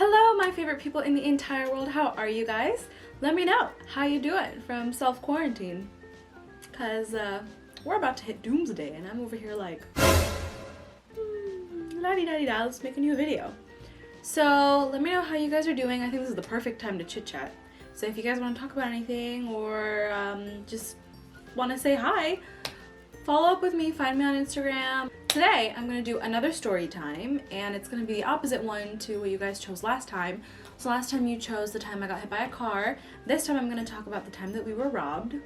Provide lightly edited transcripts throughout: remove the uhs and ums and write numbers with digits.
Hello, my favorite people in the entire world. How are you guys? Let me know how you doing from self-quarantine. Cause we're about to hit doomsday and I'm over here like la-di-da-di-da, let's make a new video. So let me know how you guys are doing. I think this is the perfect time to chit-chat. So if you guys want to talk about anything or just want to say hi, follow up with me, find me on Instagram. Today I'm going to do another story time, and it's going to be the opposite one to what you guys chose last time. So last time you chose the time I got hit by a car. This time I'm going to talk about the time that we were robbed.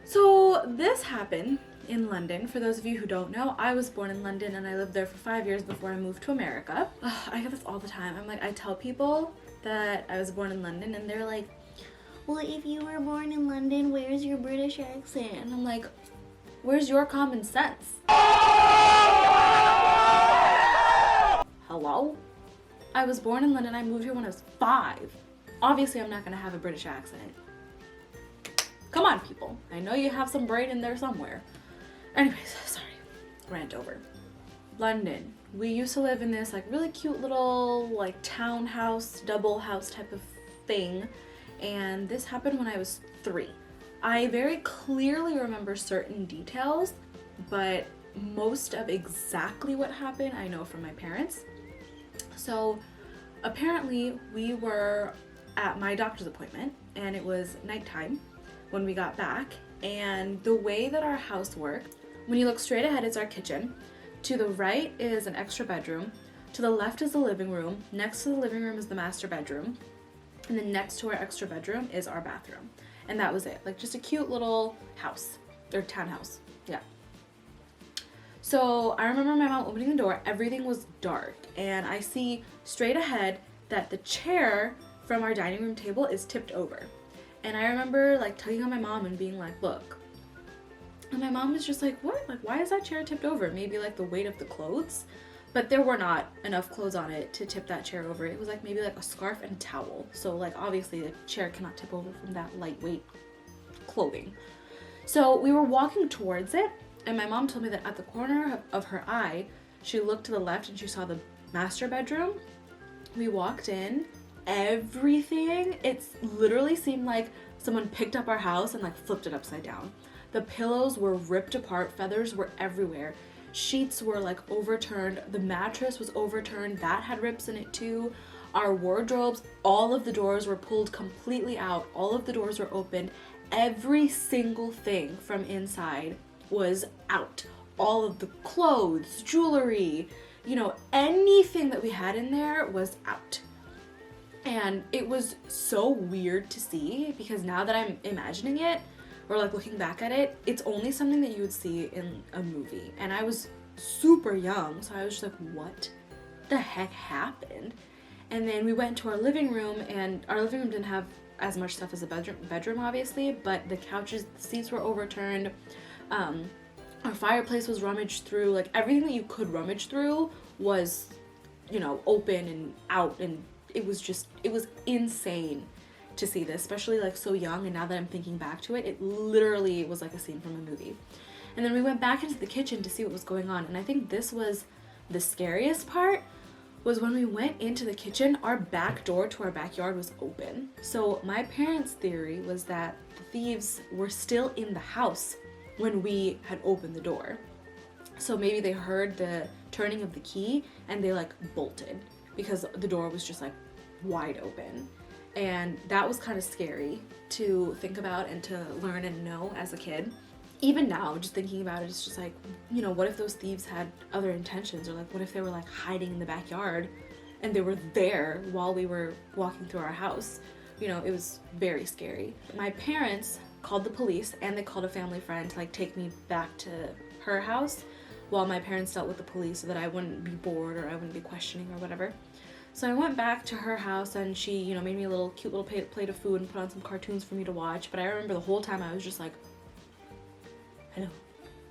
So this happened in London. For those of you who don't know, I was born in London and I lived there for 5 years before I moved to America. I get this all the time. I tell people that I was born in London and they're like, well, if you were born in London, where's your British accent? And I'm like, where's your common sense? Hello? I was born in London. I moved here when I was 5. Obviously, I'm not gonna have a British accent. Come on, people. I know you have some brain in there somewhere. Anyways, sorry. Rant over. London. We used to live in this like really cute little like townhouse, double house type of thing. And this happened when I was 3. I very clearly remember certain details, but most of exactly what happened I know from my parents. So apparently we were at my doctor's appointment and it was nighttime when we got back, and the way that our house worked, when you look straight ahead, it's our kitchen. To the right is an extra bedroom. To the left is the living room. Next to the living room is the master bedroom. And then next to our extra bedroom is our bathroom. And that was it. Like just a cute little house, or townhouse. Yeah. So I remember my mom opening the door, everything was dark, and I see straight ahead that the chair from our dining room table is tipped over. And I remember like tugging on my mom and being like, look. And my mom was just like, what? Like, why is that chair tipped over? Maybe like the weight of the clothes? But there were not enough clothes on it to tip that chair over. It was like maybe like a scarf and a towel. So like obviously the chair cannot tip over from that lightweight clothing. So we were walking towards it, and my mom told me that at the corner of her eye, she looked to the left and she saw the master bedroom. We walked in, everything, it literally seemed like someone picked up our house and like flipped it upside down. The pillows were ripped apart, feathers were everywhere. Sheets were like overturned, the mattress was overturned, that had rips in it too. Our wardrobes, all of the doors were pulled completely out, all of the doors were opened, every single thing from inside was out. All of the clothes, jewelry, you know, anything that we had in there was out. And it was so weird to see, because now that I'm imagining it, or like looking back at it, it's only something that you would see in a movie. And I was super young, so I was just like, what the heck happened? And then we went to our living room, and our living room didn't have as much stuff as a bedroom obviously, but the couches, the seats were overturned, our fireplace was rummaged through, like everything that you could rummage through was, you know, open and out, and it was insane to see this, especially like so young. And now that I'm thinking back to it, it literally was like a scene from a movie. And then we went back into the kitchen to see what was going on, and I think this was the scariest part, was when we went into the kitchen, our back door to our backyard was open. So my parents' theory was that the thieves were still in the house when we had opened the door. So maybe they heard the turning of the key and they like bolted, because the door was just like wide open. And that was kind of scary to think about and to learn and know as a kid. Even now, just thinking about it, it's just like, you know, what if those thieves had other intentions? Or like, what if they were like hiding in the backyard and they were there while we were walking through our house? You know, it was very scary. My parents called the police, and they called a family friend to like take me back to her house while my parents dealt with the police, so that I wouldn't be bored or I wouldn't be questioning or whatever. So I went back to her house, and she, you know, made me a little cute little plate of food and put on some cartoons for me to watch. But I remember the whole time I was just like, hello,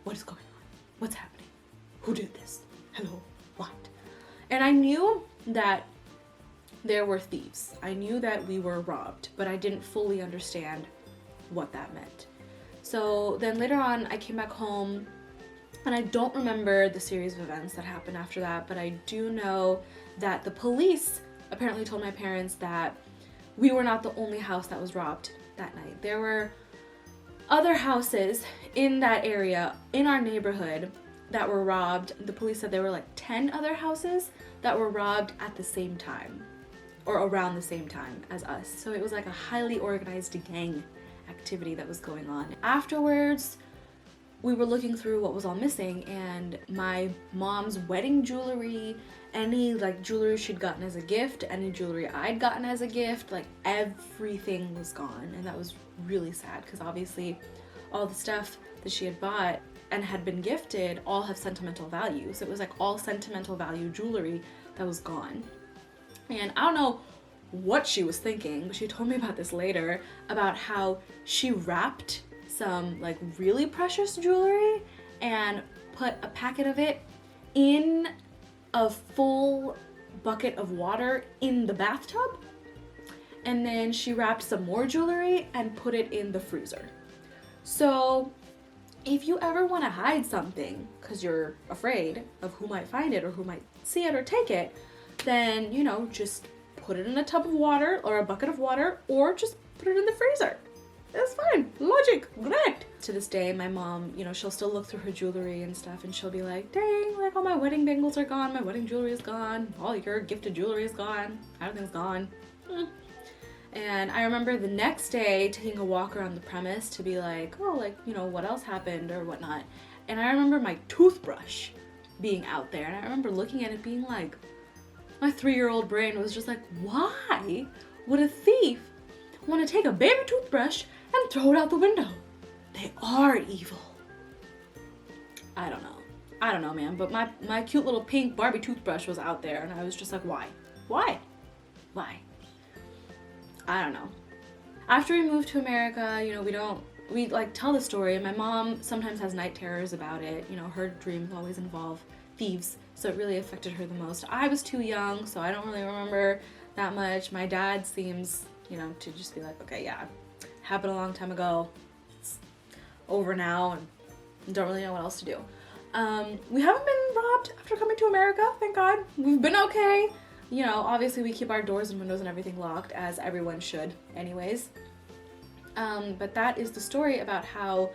what is going on? What's happening? Who did this? Hello, what? And I knew that there were thieves. I knew that we were robbed, but I didn't fully understand what that meant. So then later on, I came back home And I don't remember the series of events that happened after that, but I do know that the police apparently told my parents that we were not the only house that was robbed that night. There were other houses in that area, in our neighborhood, that were robbed. The police said there were like 10 other houses that were robbed at the same time, or around the same time as us. So it was like a highly organized gang activity that was going on. Afterwards, we were looking through what was all missing, and my mom's wedding jewelry, any like jewelry she'd gotten as a gift, any jewelry I'd gotten as a gift, like everything was gone. And that was really sad because obviously all the stuff that she had bought and had been gifted all have sentimental value. So it was like all sentimental value jewelry that was gone. And I don't know what she was thinking, but she told me about this later, about how she wrapped some like really precious jewelry and put a packet of it in a full bucket of water in the bathtub, and then she wrapped some more jewelry and put it in the freezer. So if you ever want to hide something because you're afraid of who might find it or who might see it or take it, then, you know, just put it in a tub of water or a bucket of water, or just put it in the freezer. It's fine. Logic. Great. To this day, my mom, you know, she'll still look through her jewelry and stuff, and she'll be like, dang, like all my wedding bangles are gone, my wedding jewelry is gone, all your gifted jewelry is gone, everything's gone. And I remember the next day taking a walk around the premise to be like, oh, like, you know, what else happened or whatnot. And I remember my toothbrush being out there, and I remember looking at it being like, my 3-year-old brain was just like, why would a thief want to take a baby toothbrush and throw it out the window? They are evil. I don't know, man. But my cute little pink Barbie toothbrush was out there, and I was just like, why? Why? I don't know. After we moved to America, you know, we like tell the story, and my mom sometimes has night terrors about it. You know, her dreams always involve thieves, so it really affected her the most. I was too young, so I don't really remember that much. My dad seems, you know, to just be like, okay, yeah, happened a long time ago. It's over now, and don't really know what else to do. We haven't been robbed after coming to America, thank God. We've been okay. You know, obviously we keep our doors and windows and everything locked, as everyone should anyways. But that is the story about how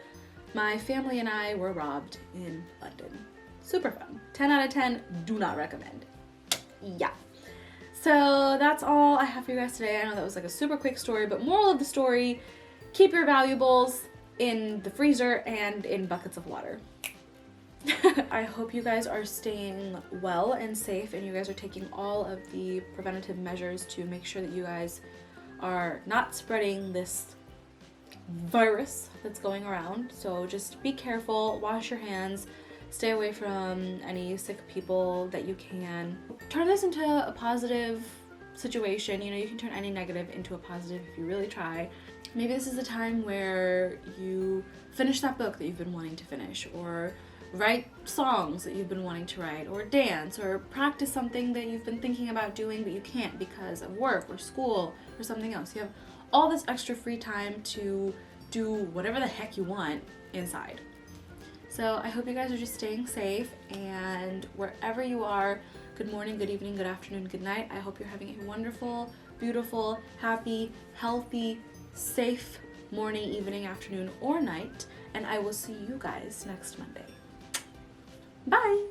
my family and I were robbed in London. Super fun. 10 out of 10, do not recommend. Yeah. So that's all I have for you guys today. I know that was like a super quick story, but moral of the story, keep your valuables in the freezer and in buckets of water. I hope you guys are staying well and safe, and you guys are taking all of the preventative measures to make sure that you guys are not spreading this virus that's going around. So just be careful, wash your hands, stay away from any sick people that you can. Turn this into a positive situation. You know, you can turn any negative into a positive if you really try. Maybe this is the time where you finish that book that you've been wanting to finish, or write songs that you've been wanting to write, or dance, or practice something that you've been thinking about doing but you can't because of work or school or something else. You have all this extra free time to do whatever the heck you want inside. So I hope you guys are just staying safe, and wherever you are, good morning, good evening, good afternoon, good night. I hope you're having a wonderful, beautiful, happy, healthy, safe morning, evening, afternoon, or night, and I will see you guys next Monday. Bye!